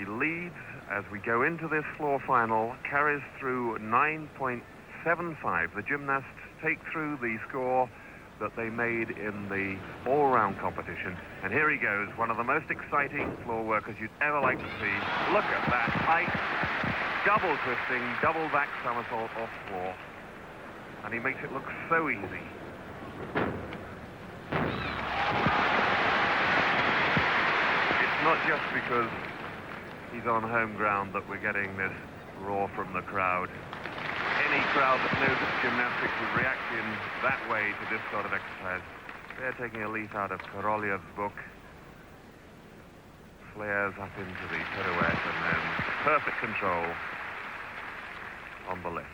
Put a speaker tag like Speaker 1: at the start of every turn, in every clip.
Speaker 1: He leads as we go into this floor final, carries through 9.75. The gymnasts take through the score that they made in the all-round competition. And here he goes, one of the most exciting floor workers you'd ever like to see. Look at that height, double twisting, double back somersault off floor. And he makes it look so easy. It's not just because he's on home ground that we're getting this roar from the crowd. Any crowd that knows gymnastics would react in that way to this sort of exercise. They're taking a leaf out of Korolyev's book. Flares up into the pirouette and then perfect control on the lift.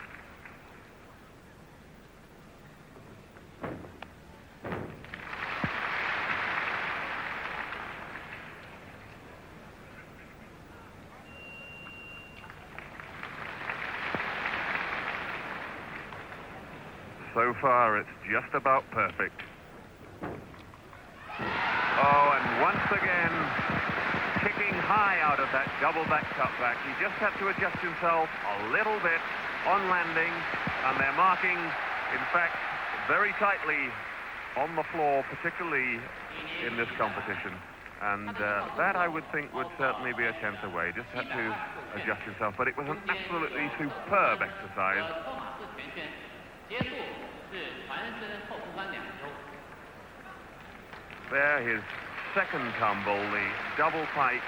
Speaker 1: So far, it's just about perfect. Oh, and once again, kicking high out of that double back cutback. He just had to adjust himself a little bit on landing, and they're marking, in fact, very tightly on the floor, particularly in this competition. And that, I would think, would certainly be a tenth away. Just had to adjust himself. But it was an absolutely superb exercise. There, his second tumble, the double pike,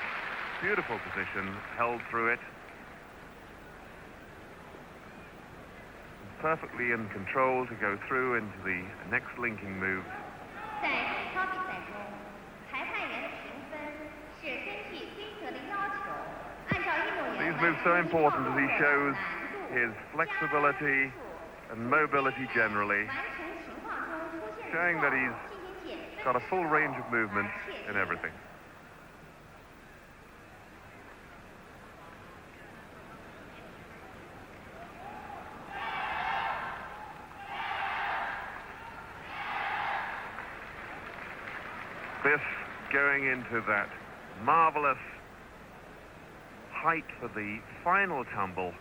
Speaker 1: beautiful position, held through it. Perfectly in control to go through into the next linking move. These moves so important as he shows his flexibility and mobility generally, showing that he's got a full range of movement in everything. This going into that marvelous height for the final tumble.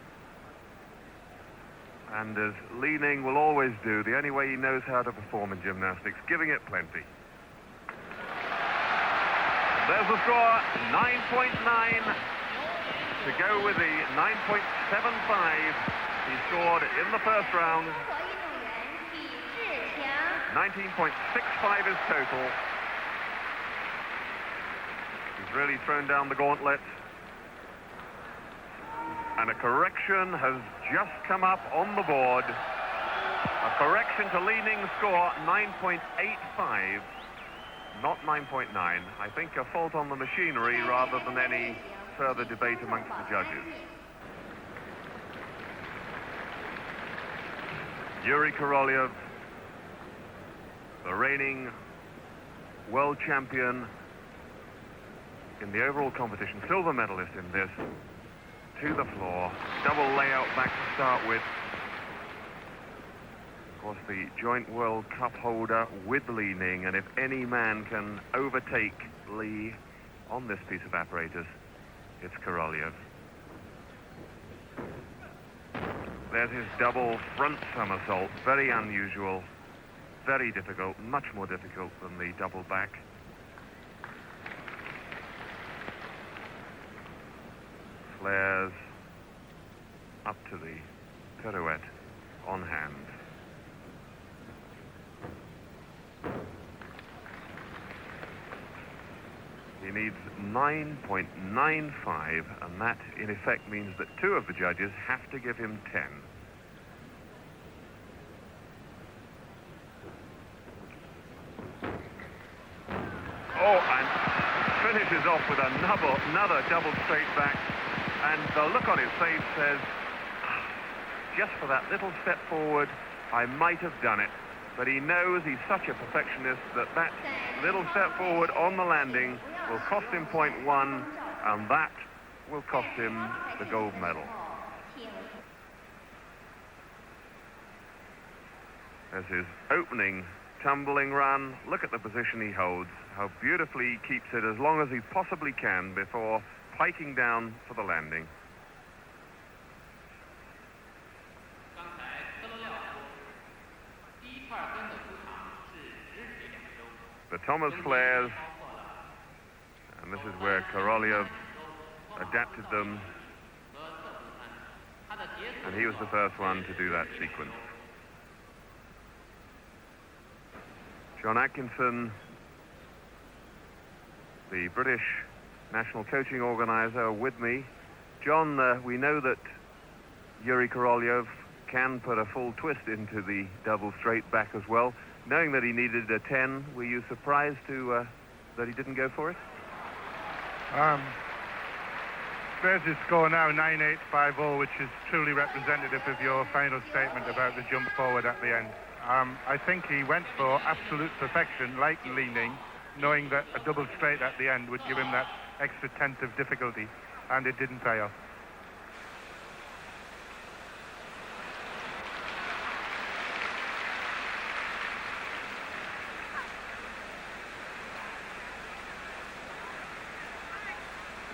Speaker 1: And as Li Ning will always do, the only way he knows how to perform in gymnastics, giving it plenty. There's the score, 9.9 to go with the 9.75 he scored in the first round. 19.65 is total. He's really thrown down the gauntlet. And a correction has just come up on the board. A correction to Li Ning's score, 9.85, not 9.9. I think a fault on the machinery rather than any further debate amongst the judges. Yuri Korolyev, the reigning world champion in the overall competition, silver medalist in this, to the floor, double layout back to start with. Of course, the joint World Cup holder with Li Ning, and if any man can overtake Li on this piece of apparatus, it's Korolyev. There's his double front somersault, very unusual, very difficult, much more difficult than the double back. Flares up to the pirouette on hand. He needs 9.95, and that in effect means that two of the judges have to give him 10. Oh, and finishes off with another double straight back. And the look on his face says, just for that little step forward, I might have done it. But he knows he's such a perfectionist that that little step forward on the landing will cost him 0.1, and that will cost him the gold medal. As his opening tumbling run, look at the position he holds, how beautifully he keeps it as long as he possibly can before spiking down for the landing. The Thomas flares, and this is where Korolev adapted them, and he was the first one to do that sequence. John Atkinson, the British national coaching organizer, with me. John, we know that Yuri Korolev can put a full twist into the double straight back as well. Knowing that he needed a 10, were you surprised that he didn't go for it?
Speaker 2: There's his score now, 9.850, which is truly representative of your final statement about the jump forward at the end. I think he went for absolute perfection, like leaning, knowing that a double straight at the end would give him that extra tenth of difficulty, and it didn't pay off.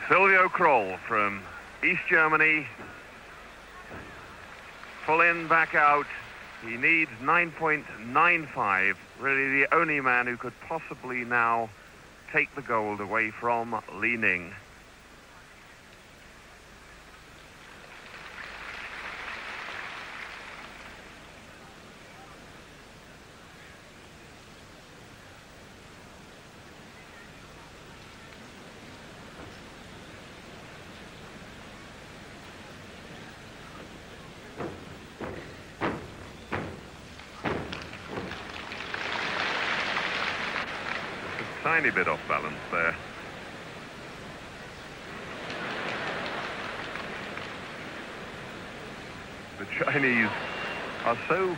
Speaker 1: Silvio Kroll from East Germany. Full in, back out. He needs 9.95. Really the only man who could possibly now take the gold away from Li Ning. Tiny bit off balance there. The Chinese are so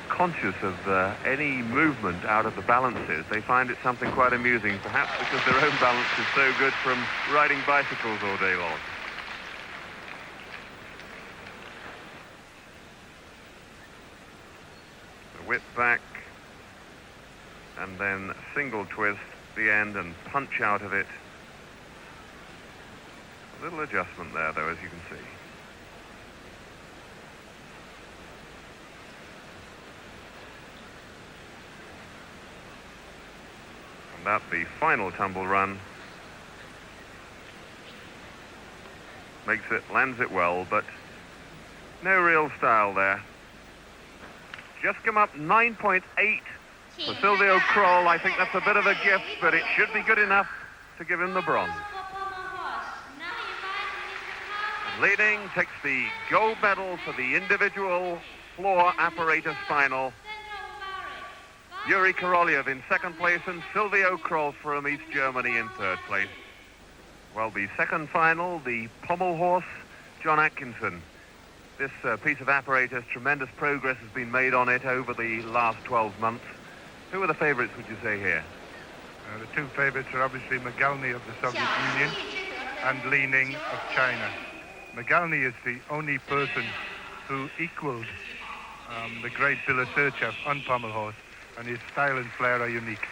Speaker 1: conscious of any movement out of the balances. They find it something quite amusing, perhaps because their own balance is so good from riding bicycles all day long. The whip back, and then single twist the end and punch out of it. A little adjustment there, though, as you can see. And that the final tumble run makes it, lands it well, but no real style there. Just come up 9.8. For Silvio Kroll, I think that's a bit of a gift, but it should be good enough to give him the bronze. Li Ning takes the gold medal for the individual floor apparatus final. Yuri Korolev in second place and Silvio Kroll from East Germany in third place. Well, the second final, the pommel horse, John Atkinson. This piece of apparatus, tremendous progress has been made on it over the last 12 months. Who are the favourites, would you say, here?
Speaker 2: The two favourites are obviously Magalny of the Soviet Union and Li Ning of China. Magalny is the only person who equalled the great Bila Serchev on pommel horse, and his style and flair are unique.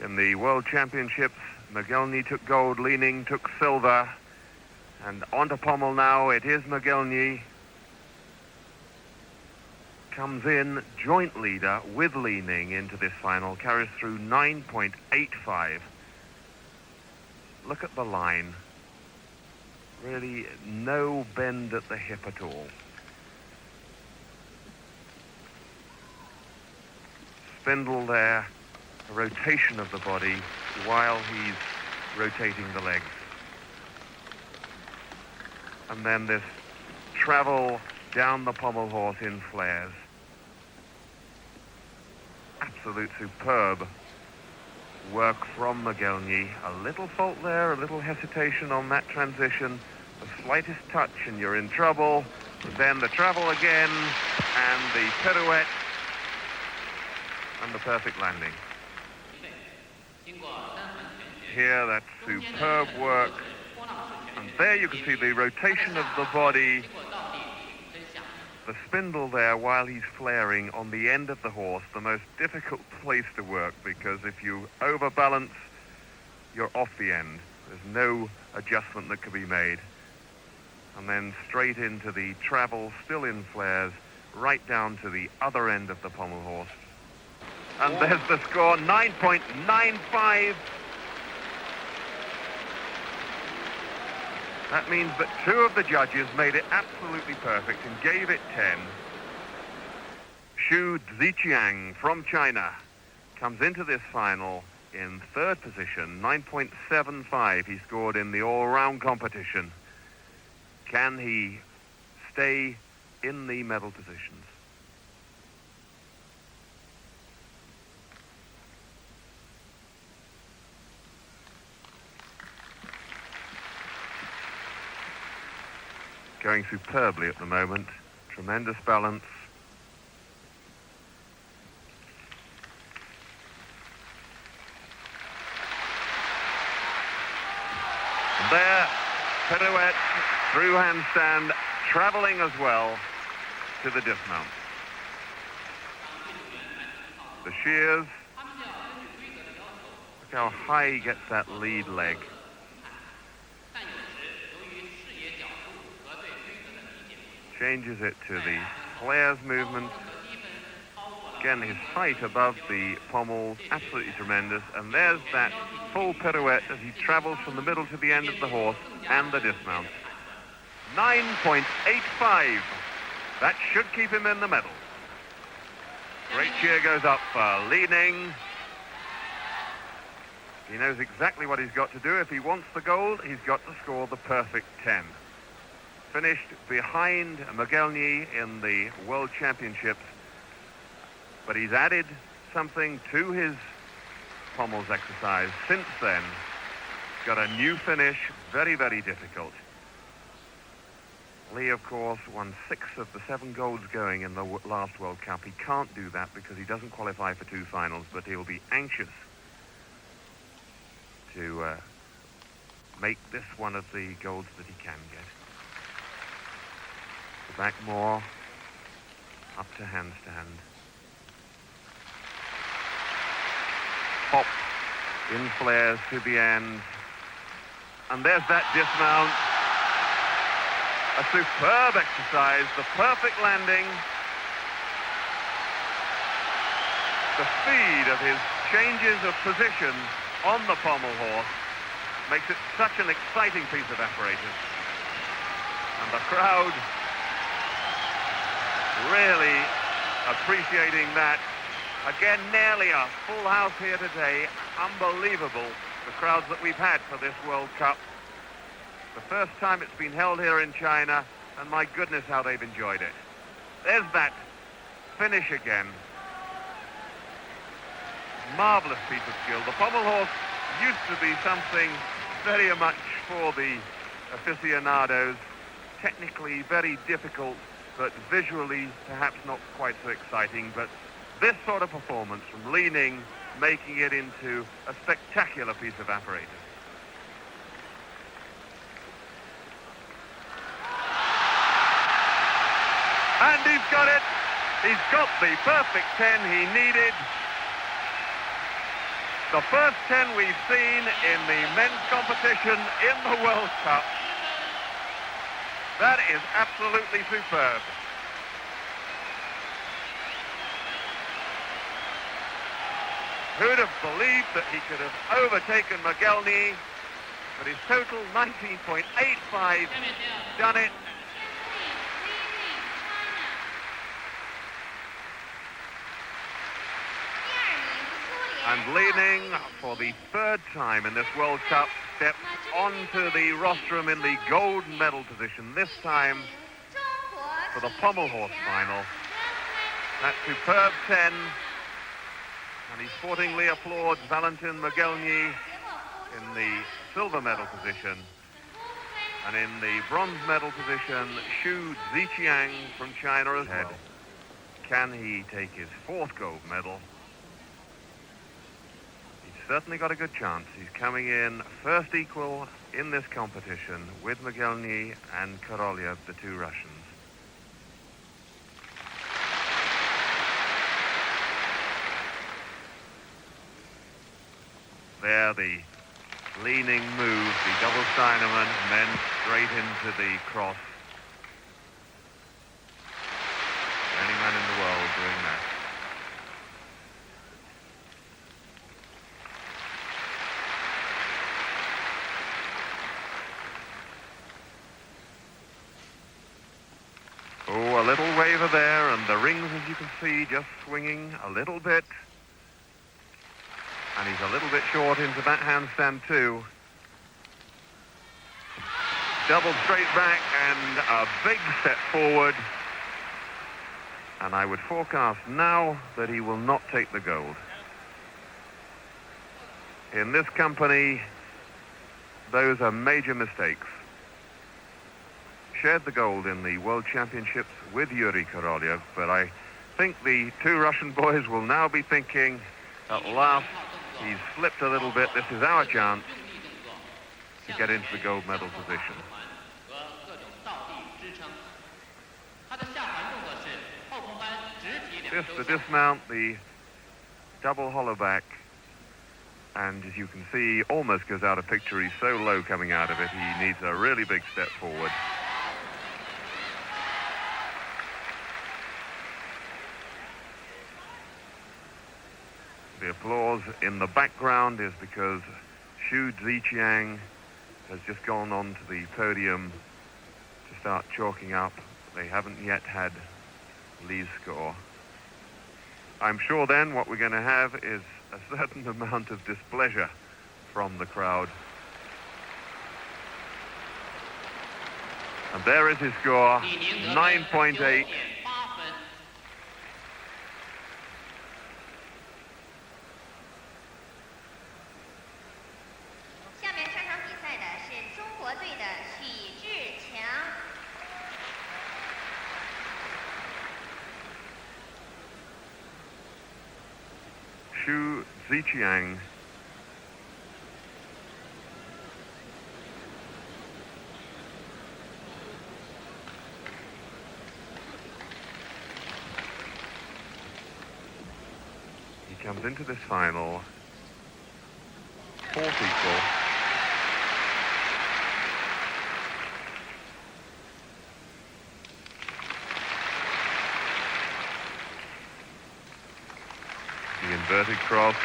Speaker 1: In the World Championships, Magalny took gold, Li Ning took silver, and onto pommel now. It is Magalny. Comes in joint leader with Li Ning into this final, carries through 9.85. Look at the line. Really no bend at the hip at all. Spindle there, a rotation of the body while he's rotating the legs. And then this travel down the pommel horse in flares. Absolute superb work from Magalny. A little fault there, a little hesitation on that transition. The slightest touch and you're in trouble. Then the travel again, and the pirouette, and the perfect landing. Here, that's superb work. And there you can see the rotation of the body, the spindle there while he's flaring on the end of the horse, the most difficult place to work, because if you overbalance you're off the end. There's no adjustment that can be made. And then straight into the travel, still in flares, right down to the other end of the pommel horse. And there's the score, 9.95. That means that two of the judges made it absolutely perfect and gave it 10. Xu Ziqiang from China comes into this final in third position, 9.75 he scored in the all-round competition. Can he stay in the medal positions? Going superbly at the moment. Tremendous balance. And there, pirouette, through handstand, travelling as well to the dismount. The shears. Look how high he gets that lead leg. Changes it to the flares movement. Again, his height above the pommels, absolutely tremendous. And there's that full pirouette as he travels from the middle to the end of the horse and the dismount. 9.85. That should keep him in the medal. Great cheer goes up for Li Ning. He knows exactly what he's got to do. If he wants the gold, he's got to score the perfect 10. Finished behind Magelny in the World Championships, but he's added something to his pommels exercise since then. Got a new finish, very, very difficult. Lee, of course, won 6 of the 7 golds going in the last World Cup. He can't do that because he doesn't qualify for 2 finals, but he'll be anxious to make this one of the golds that he can get. Back more, up to handstand. Hop in flares to the end. And there's that dismount. A superb exercise, the perfect landing. The speed of his changes of position on the pommel horse makes it such an exciting piece of apparatus. And the crowd really appreciating that. Again, nearly a full house here today. Unbelievable, the crowds that we've had for this World Cup. The first time it's been held here in China, and my goodness, how they've enjoyed it. There's that finish again. Marvelous piece of skill. The pommel horse used to be something very much for the aficionados. Technically very difficult, but visually perhaps not quite so exciting. But this sort of performance from Li Ning, making it into a spectacular piece of apparatus. And he's got it. He's got the perfect 10 he needed. The first 10 we've seen in the men's competition in the World Cup. That is absolutely superb. Who'd have believed that he could have overtaken Magelny, but his total 19.85, done it. And Li Ning, for the 3rd time in this World Cup, steps onto the rostrum in the gold medal position, this time for the pommel horse final. That superb 10, and he sportingly applauds Valentin Magelny in the silver medal position. And in the bronze medal position, Xu Ziqiang from China ahead. Can he take his 4th gold medal? Certainly got a good chance. He's coming in first equal in this competition with Magelny and Korolyev, the 2 Russians. There, the leaning move, the double Steinerman, and then straight into the cross. Any man in the world doing that. Oh, a little waver there, and the rings, as you can see, just swinging a little bit. And he's a little bit short into that handstand too. Double straight back and a big step forward. And I would forecast now that he will not take the gold. In this company, those are major mistakes. Shared the gold in the World Championships with Yuri Korolev, but I think the two Russian boys will now be thinking, at last, he's slipped a little bit. This is our chance to get into the gold medal position. Just the dismount, the double hollow back, and as you can see, almost goes out of picture. He's so low coming out of it. He needs a really big step forward. The applause in the background is because Xu Ziqiang has just gone on to the podium to start chalking up. They haven't yet had Li's score. I'm sure then what we're going to have is a certain amount of displeasure from the crowd. And there is his score, 9.8. Xu Ziqiang. He comes into this final fourth equal. The inverted cross.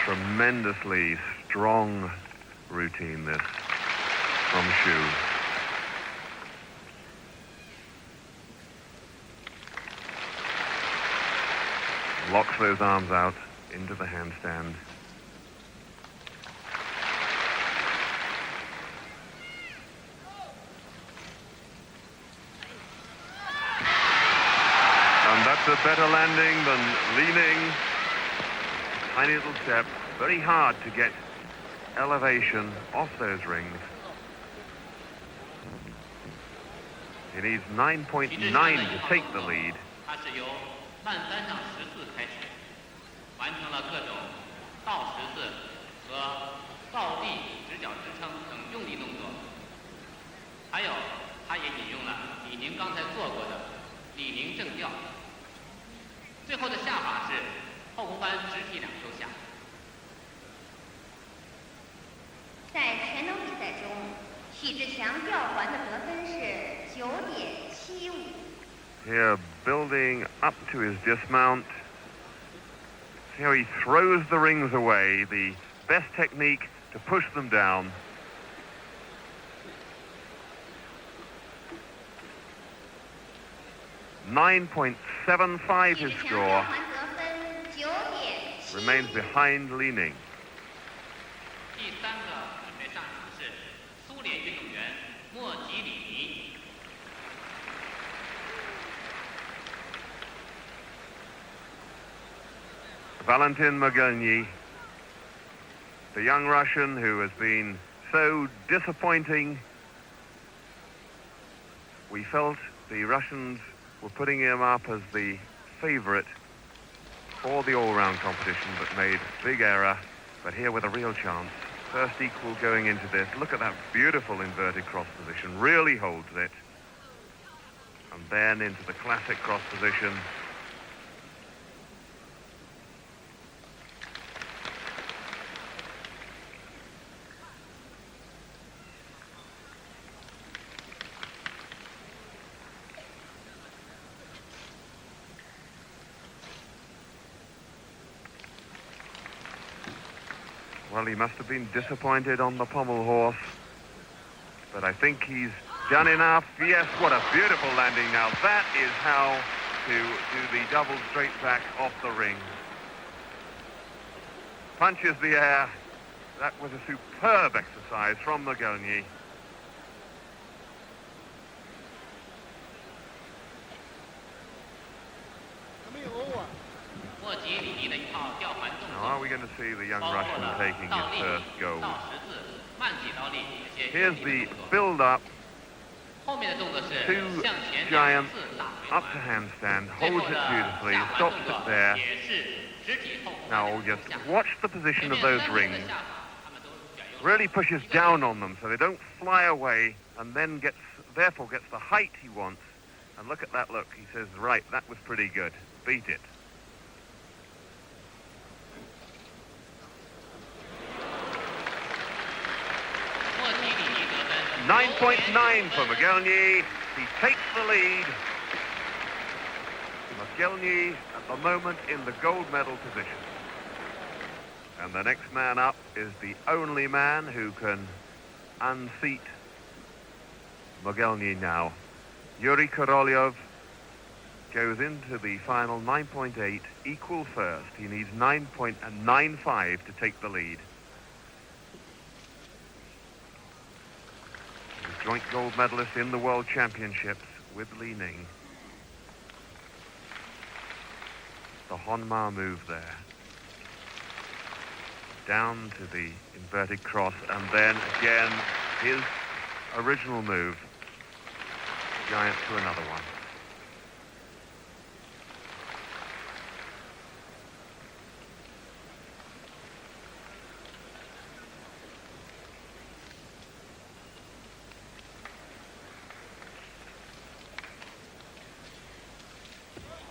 Speaker 1: Tremendously strong routine this from Xu. Locks those arms out into the handstand. And that's a better landing than leaning. Tiny little step. Very hard to get elevation off those rings. He needs 9.9 to take the lead. Here, building up to his dismount. See how he throws the rings away. The best technique to push them down. .75 his score. Remains behind leaning. Valentin Mogilny, the young Russian who has been so disappointing. We felt the Russians were putting him up as the favorite for the all-round competition, but made a big error. But here with a real chance. First equal going into this. Look at that beautiful inverted cross position. Really holds it. And then into the classic cross position. Well, he must have been disappointed on the pommel horse, but I think he's done enough. Yes, what a beautiful landing now. That is how to do the double straight back off the ring. Punches the air. That was a superb exercise from Mogilny. Now, are we going to see the young Russian taking his first gold? Here's the build-up. Two giants up to handstand, holds it beautifully, stops it there. Now just watch the position of those rings. Really pushes down on them so they don't fly away, and then therefore gets the height he wants. And look at that look. He says, right, that was pretty good. Beat it. 9.9 for Mogilny. He takes the lead. Mogilny at the moment in the gold medal position. And the next man up is the only man who can unseat Mogilny now. Yuri Korolyov goes into the final 9.8, equal first. He needs 9.95 to take the lead. He's joint gold medalist in the World Championships with Li Ning. The Honma move there. Down to the inverted cross, and then again his original move. Giant to another one.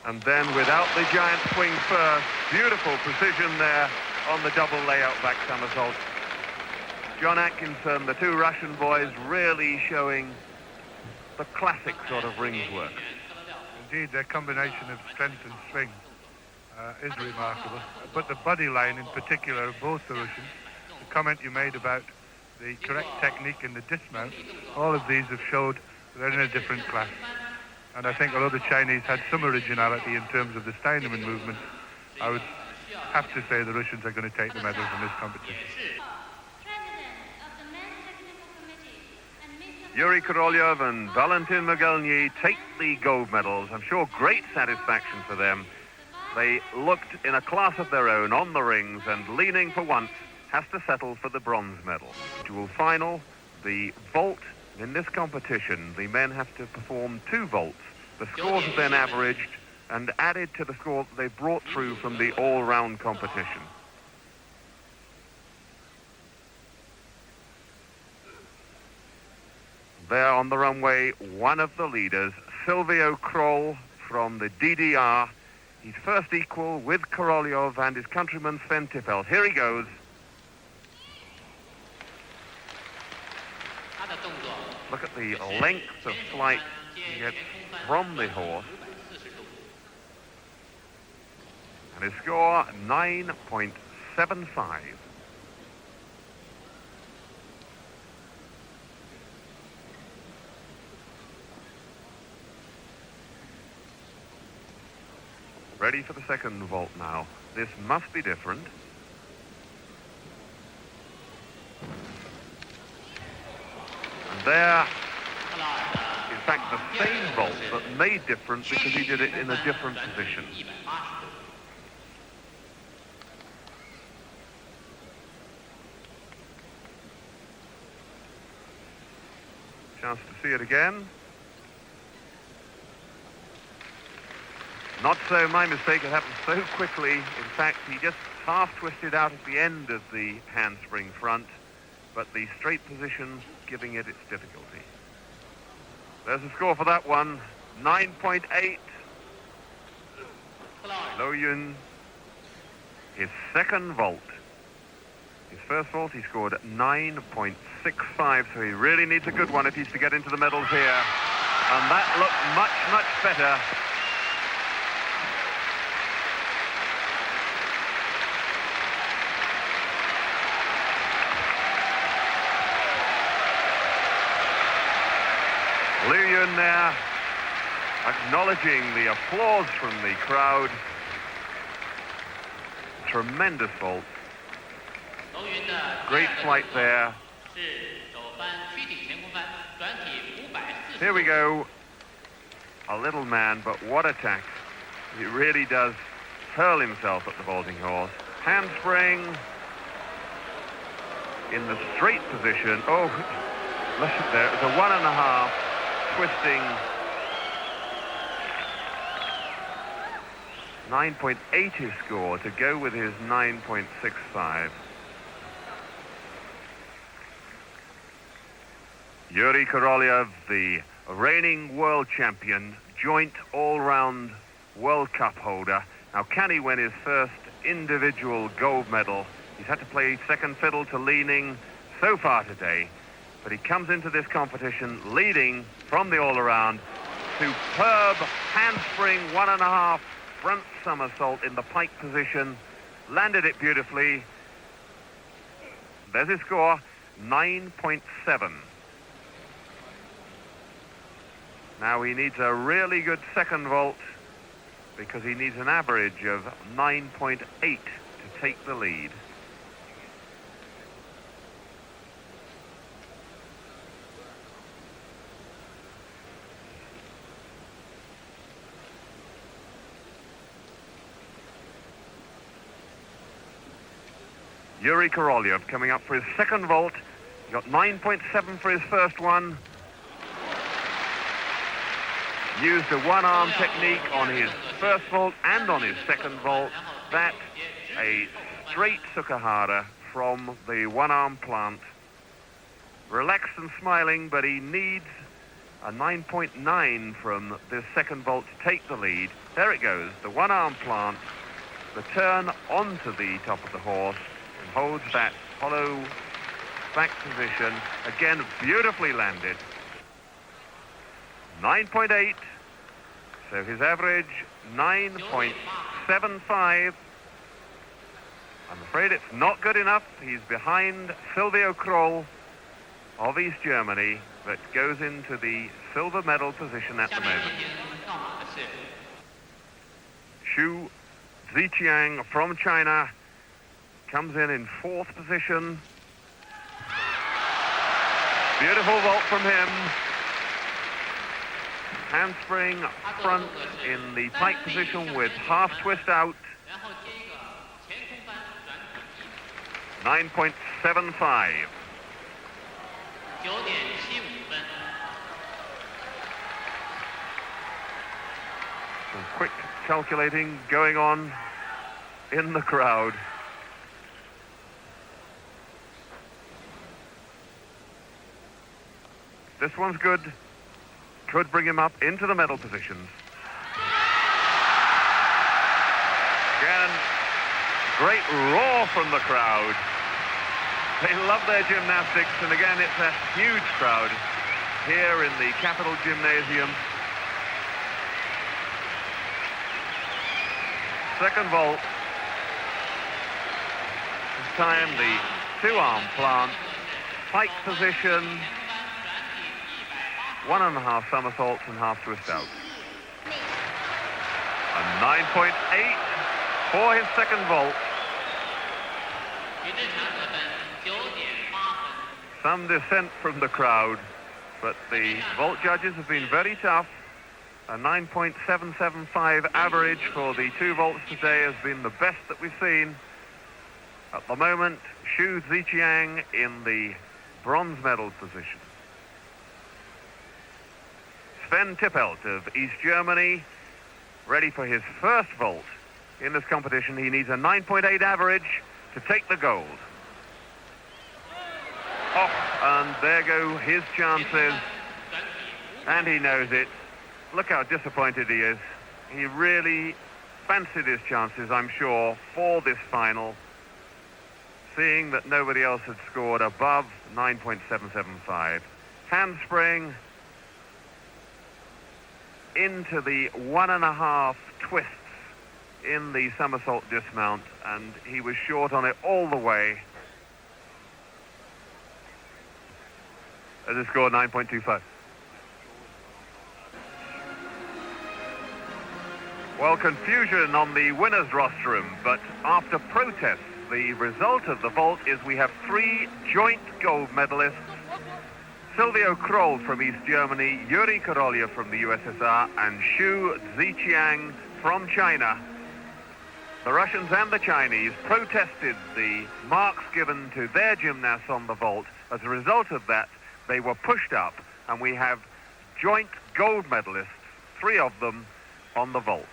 Speaker 1: And then without the giant swing first, beautiful precision there on the double layout back somersault. John Atkinson, the two Russian boys, really showing the classic sort of rings work.
Speaker 2: Indeed, their combination of strength and swing is remarkable. But the body line in particular of both the Russians, the comment you made about the correct technique in the dismount, all of these have showed they're in a different class. And I think although the Chinese had some originality in terms of the Steinemann movement, I would have to say the Russians are going to take the medals in this competition.
Speaker 1: Yuri Korolyov and Valentin Mogilny take the gold medals. I'm sure great satisfaction for them. They looked in a class of their own on the rings, and Li Ning for once has to settle for the bronze medal. Dual final, the vault. In this competition, the men have to perform 2 vaults. The scores are then averaged and added to the score that they brought through from the all-round competition. There on the runway, one of the leaders, Silvio Kroll from the DDR. He's first equal with Korolyov and his countryman Sven Tiffelt. Here he goes. Look at the length of flight he gets from the horse. And his score, 9.75. Ready for the second vault now. This must be different. And there, in fact, the same vault, but made different because he did it in a different position. Chance to see it again. Not so my mistake, it happened so quickly. In fact, he just half twisted out at the end of the handspring front, but the straight position giving it its difficulty. There's a score for that one. 9.8. Lo Yun, his second vault. His first vault, he scored 9.65, so he really needs a good one if he's to get into the medals here. And that looked much, much better. Liu Yun there, acknowledging the applause from the crowd. Tremendous vault. Great flight there. Here we go. A little man, but what a tax. He really does hurl himself at the vaulting horse. Handspring in the straight position. Oh, listen there. It's a 1.5 twisting. 9.8 his score to go with his 9.65. Yuri Korolev, the reigning world champion, joint all-round World Cup holder. Now, can he win his first individual gold medal? He's had to play second fiddle to Li Ning so far today, but he comes into this competition leading from the all-around. Superb handspring, 1.5 front somersault in the pike position, landed it beautifully. There's his score, 9.7. Now he needs a really good second vault because he needs an average of 9.8 to take the lead. Yuri Korolev coming up for his second vault. He got 9.7 for his first one. Used a one-arm technique on his first vault and on his second vault. That, a straight Sukahara from the one-arm plant. Relaxed and smiling, but he needs a 9.9 from this second vault to take the lead. There it goes, the one-arm plant, the turn onto the top of the horse, and holds that hollow back position. Again, beautifully landed. 9.8, so his average 9.75. I'm afraid it's not good enough. He's behind Silvio Kroll of East Germany, that goes into the silver medal position at the moment. Xu Ziqiang from China comes in fourth position. Beautiful vault from him. Handspring front in the pike position with half twist out. 9.75. Some quick calculating going on in the crowd. This one's good. Could bring him up into the medal positions. Again, great roar from the crowd. They love their gymnastics, and again, it's a huge crowd here in the Capitol Gymnasium. Second vault. This time the two-arm plant, pike position, 1.5 somersaults and half twist out. A 9.8 for his second vault. Some dissent from the crowd, but the vault judges have been very tough. A 9.775 average for the two vaults today has been the best that we've seen. At the moment, Xu Ziqiang in the bronze medal position. Sven Tippelt of East Germany, ready for his first vault in this competition. He needs a 9.8 average to take the gold. Off, and there go his chances, and he knows it. Look how disappointed he is. He really fancied his chances, I'm sure, for this final, seeing that nobody else had scored above 9.775. Handspring into the 1.5 twists in the somersault dismount, and he was short on it all the way. As a score 9.25. Well, confusion on the winner's rostrum, but after protests, the result of the vault is we have 3 joint gold medalists. Silvio Kroll from East Germany, Yuri Korolyev from the USSR, and Xu Ziqiang from China. The Russians and the Chinese protested the marks given to their gymnasts on the vault. As a result of that, they were pushed up, and we have joint gold medalists, 3 of them, on the vault.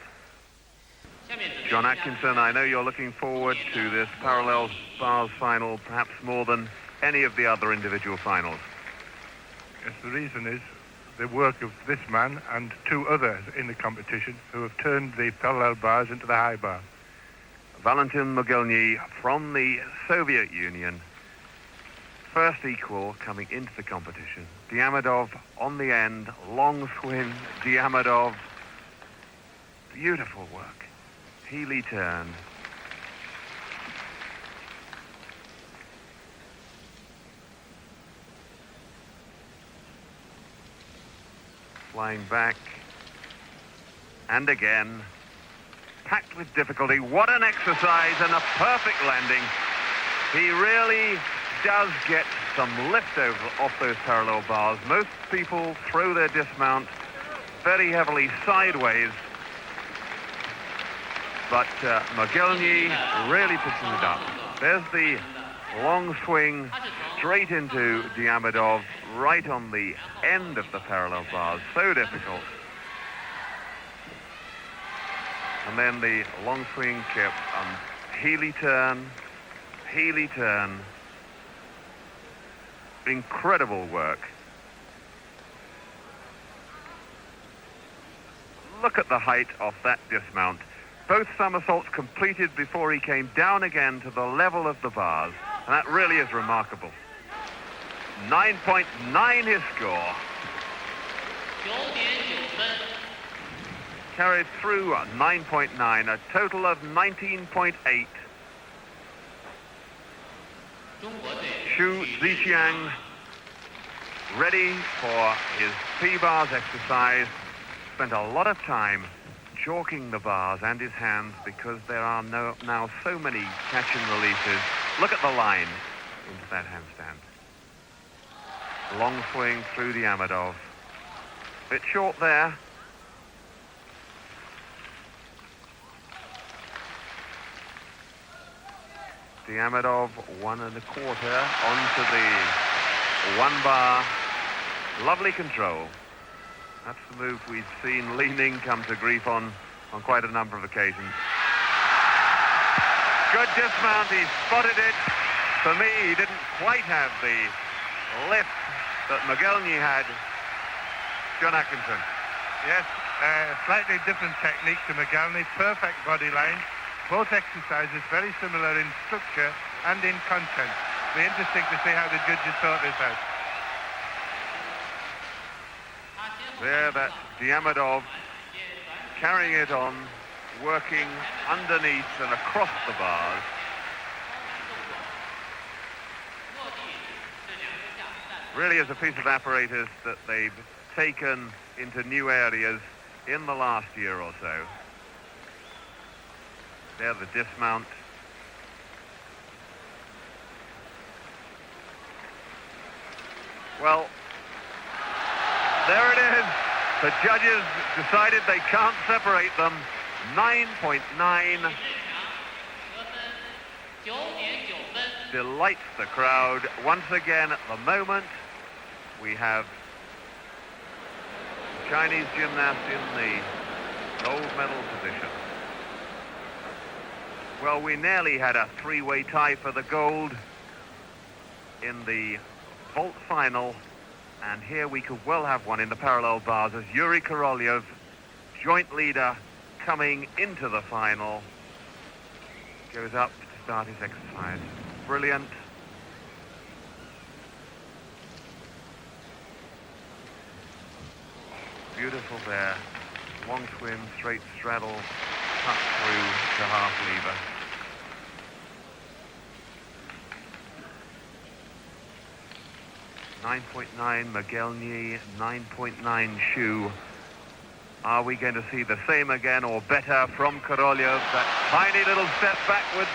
Speaker 1: John Atkinson, I know you're looking forward to this parallel bars final perhaps more than any of the other individual finals.
Speaker 2: Yes, the reason is the work of this man and 2 others in the competition who have turned the parallel bars into the high bar.
Speaker 1: Valentin Mogilny from the Soviet Union, first equal coming into the competition. Diamidov on the end, long swing, Diamidov, beautiful work. Healy turn. Flying back. And again. Packed with difficulty. What an exercise and a perfect landing. He really does get some lift off those parallel bars. Most people throw their dismount very heavily sideways. But Mogilny really pitching it up. There's the long swing straight into Diamidov, right on the end of the parallel bars. So difficult. And then the long swing kip, Healy turn, Healy turn. Incredible work. Look at the height of that dismount. Both somersaults completed before he came down again to the level of the bars. And that really is remarkable. 9.9 his score. Carried through 9.9, a total of 19.8. Xu Ziqiang ready for his P-bars exercise. Spent a lot of time chalking the bars and his hands because there are now so many catch and releases. Look at the line into that handstand. Long swing through the Diamidov. Bit short there. Diamidov 1 1/4 onto the 1 bar. Lovely control. That's the move we've seen Li Ning come to grief on quite a number of occasions. Good dismount, he spotted it. For me, he didn't quite have the lift that Mogilny had. John Atkinson.
Speaker 2: Yes, slightly different technique to Mogilny, perfect body line. Both exercises very similar in structure and in content. It'll be interesting to see how the judges sort this out.
Speaker 1: There, that Diamidov carrying it on, working underneath and across the bars. Really is a piece of apparatus that they've taken into new areas in the last year or so. There, the dismount. Well, there it is. The judges decided they can't separate them. 9.9. Delights the crowd. Once again, at the moment, we have the Chinese gymnast in the gold medal position. Well, we nearly had a 3-way tie for the gold in the vault final. And here we could well have one in the parallel bars as Yuri Korolev, joint leader, coming into the final, goes up to start his exercise. Brilliant. Beautiful there. Long swim, straight straddle, cut through to half lever. .9 Mogielny, 9.9 Shu. Are we going to see the same again or better from Korolev? That tiny little step backwards.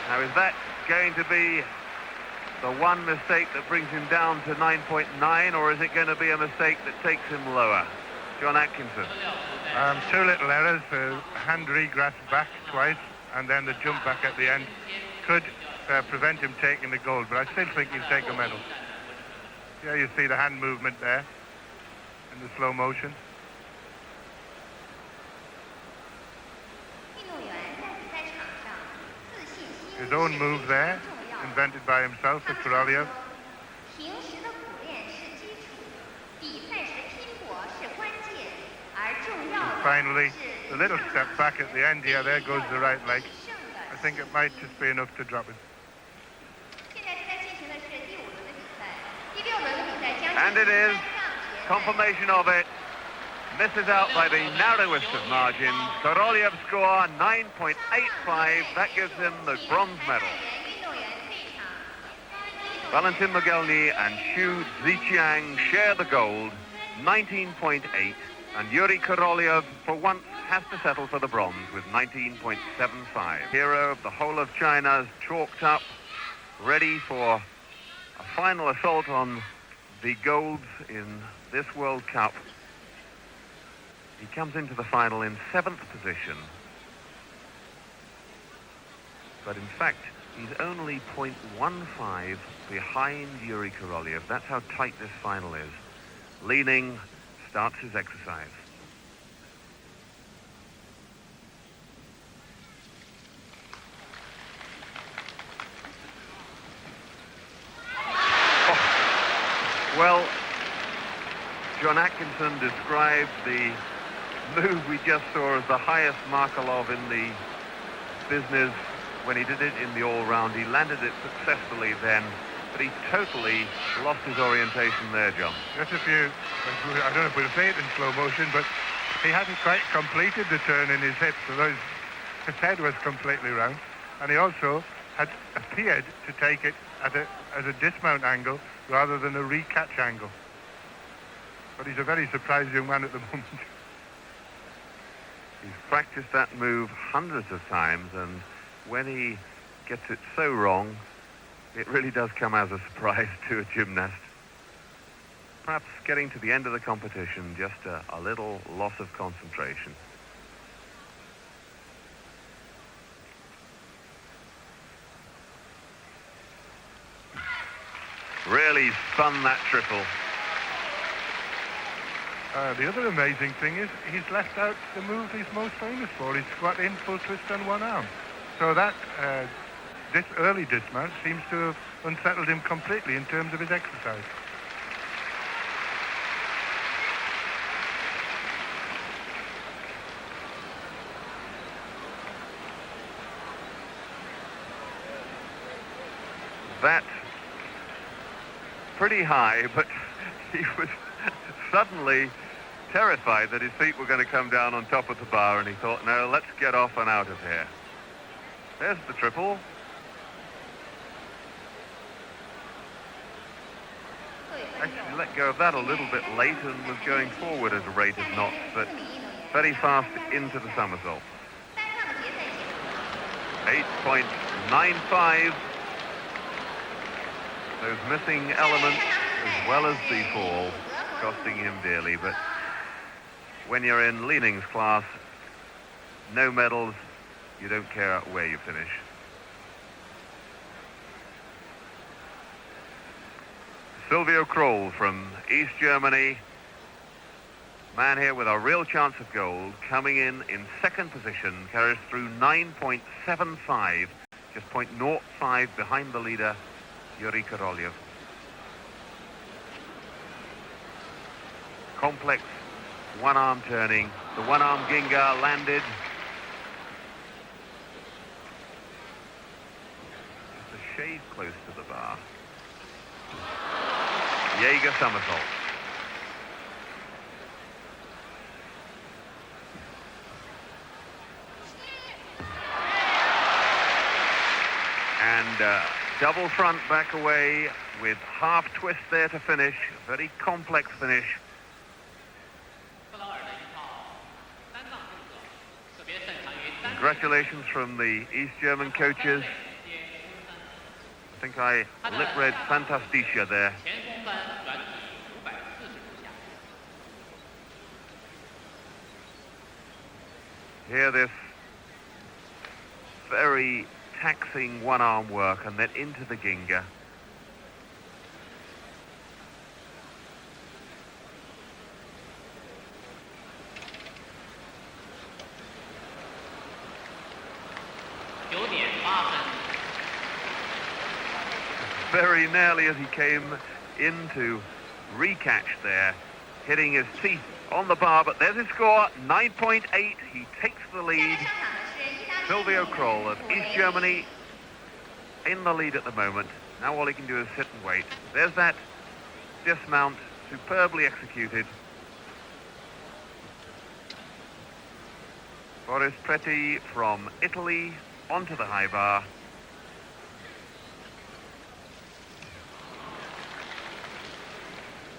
Speaker 1: Now is that going to be the one mistake that brings him down to 9.9, or is it going to be a mistake that takes him lower? John Atkinson.
Speaker 2: Two little errors, hand regrasp back twice, and then the jump back at the end could prevent him taking the gold, but I still think he'll take a medal. Yeah, you see the hand movement there in the slow motion. His own move there, invented by himself, the Korolev. And finally, the little step back at the end here, there goes the right leg. I think it might just be enough to drop it.
Speaker 1: And it is. Confirmation of it. Misses out by the narrowest of margins. Korolev's score 9.85. That gives him the bronze medal. Valentin Mogielny and Xu Ziqiang share the gold, 19.8. And Yuri Korolev, for once, has to settle for the bronze with 19.75. Hero of the whole of China's chalked up, ready for a final assault on the golds in this World Cup. He comes into the final in 7th position. But in fact, he's only 0.15 behind Yuri Korolev. That's how tight this final is. Leaning starts his exercise. Well, John Atkinson described the move we just saw as the highest Markelov in the business when he did it in the all-round. He landed it successfully then, but he totally lost his orientation there, John.
Speaker 2: Just a few, I don't know if we'll say it in slow motion, but he hadn't quite completed the turn in his hips, so his head was completely round, and he also had appeared to take it at a dismount angle rather than a recatch angle. But he's a very surprised young man at the moment.
Speaker 1: He's practiced that move hundreds of times, and when he gets it so wrong, it really does come as a surprise to a gymnast. Perhaps getting to the end of the competition, just a little loss of concentration. Really spun that triple.
Speaker 2: The other amazing thing is he's left out the move he's most famous for, his squat in, full twist on one arm. So that this early dismount seems to have unsettled him completely in terms of his exercise.
Speaker 1: That's pretty high, but he was suddenly terrified that his feet were going to come down on top of the bar, and he thought, no, let's get off and out of here. There's the triple. Actually let go of that a little bit late and was going forward at a rate of knots, but very fast into the somersault. 8.95. Those missing elements, as well as the fall, costing him dearly. But when you're in Leaning's class, no medals, you don't care where you finish. Silvio Kroll from East Germany, man here with a real chance of gold, coming in second position, carries through 9.75, just 0.05 behind the leader, Yuri Korolev. complex one-arm turning. The one-arm Ginga landed. Just a shade close to the bar. Jaeger somersault. And double front back away with half twist there to finish. A very complex finish. Congratulations from the East German coaches. I think I lip-read Fantastica there. Hear this very taxing one-arm work and then into the Ginga. Very nearly as he came into recatch there, hitting his teeth on the bar, but there's his score, 9.8. He takes the lead. Silvio Kroll of East Germany in the lead at the moment. Now all he can do is sit and wait. There's that dismount, superbly executed. Boris Preti from Italy onto the high bar.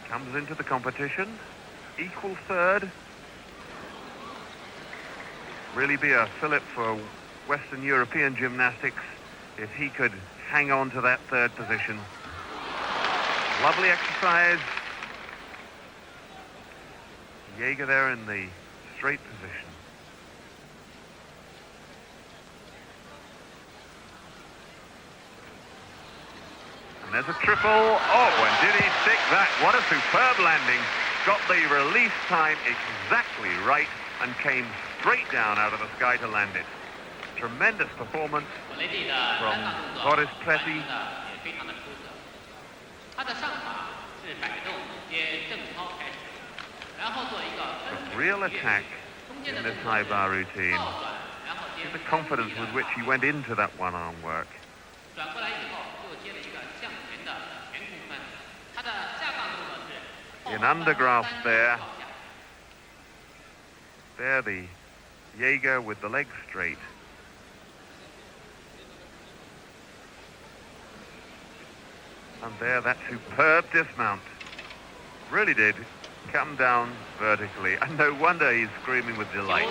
Speaker 1: Comes into the competition, equal third. Really be a fillip for Western European gymnastics if he could hang on to that third position. Lovely exercise. Jaeger there in the straight position. And there's a triple. Oh, and did he stick that? What a superb landing. Got the release time exactly right and came straight down out of the sky to land it. Tremendous performance from Boris Preti. A real attack in this high bar routine. See the confidence with which he went into that one-arm work. In undergrasp there. There the Jaeger with the legs straight. And there that superb dismount. Really did come down vertically. And no wonder he's screaming with delight.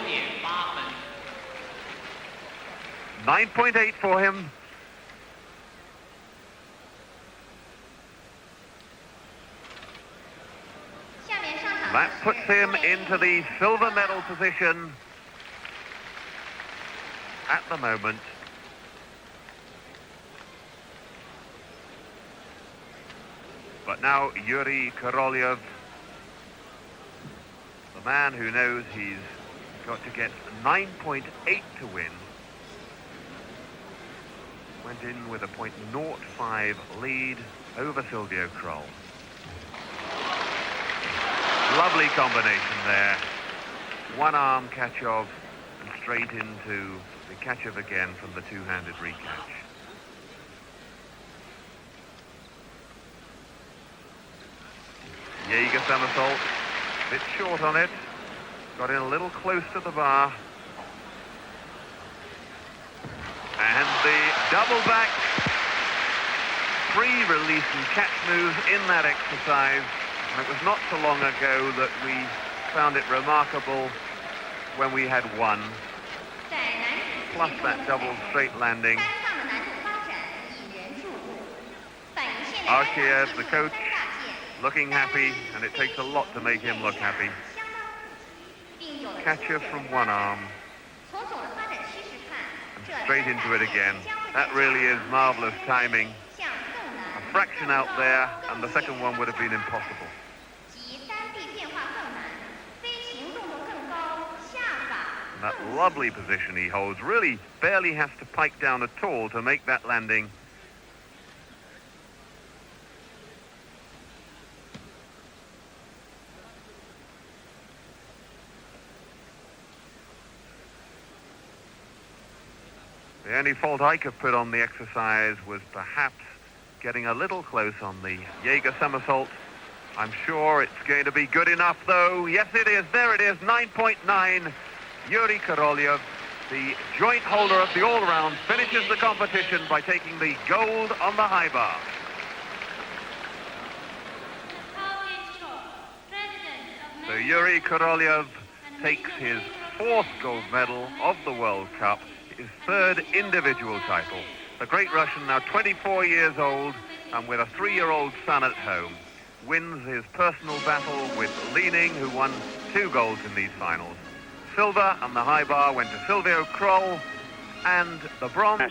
Speaker 1: 9.8 for him. That puts him into the silver medal position at the moment. But now Yuri Korolev, the man who knows he's got to get 9.8 to win, went in with a .05 lead over Silvio Kroll. Lovely combination there. One arm catch-off and straight into the catch-off again from the two-handed recatch. Jaeger somersault, a bit short on it. Got in a little close to the bar. And the double back. 3 release and catch moves in that exercise. And it was not so long ago that we found it remarkable when we had 1. Plus that double straight landing. Archiev, the coach, looking happy, and it takes a lot to make him look happy. Catcher from one arm. And straight into it again. That really is marvelous timing. A fraction out there, and the second one would have been impossible. And that lovely position he holds, really barely has to pike down at all to make that landing. The only fault I could put on the exercise was perhaps getting a little close on the Jaeger somersault. I'm sure it's going to be good enough, though. Yes, it is. There it is, 9.9. Yuri Korolev, the joint holder of the all-round, finishes the competition by taking the gold on the high bar. So Yuri Korolev takes his 4th gold medal of the World Cup, his 3rd individual title. The great Russian, now 24 years old and with a 3-year-old son at home, wins his personal battle with Leaning, who won 2 golds in these finals. Silver on the high bar went to Silvio Kroll, and the bronze...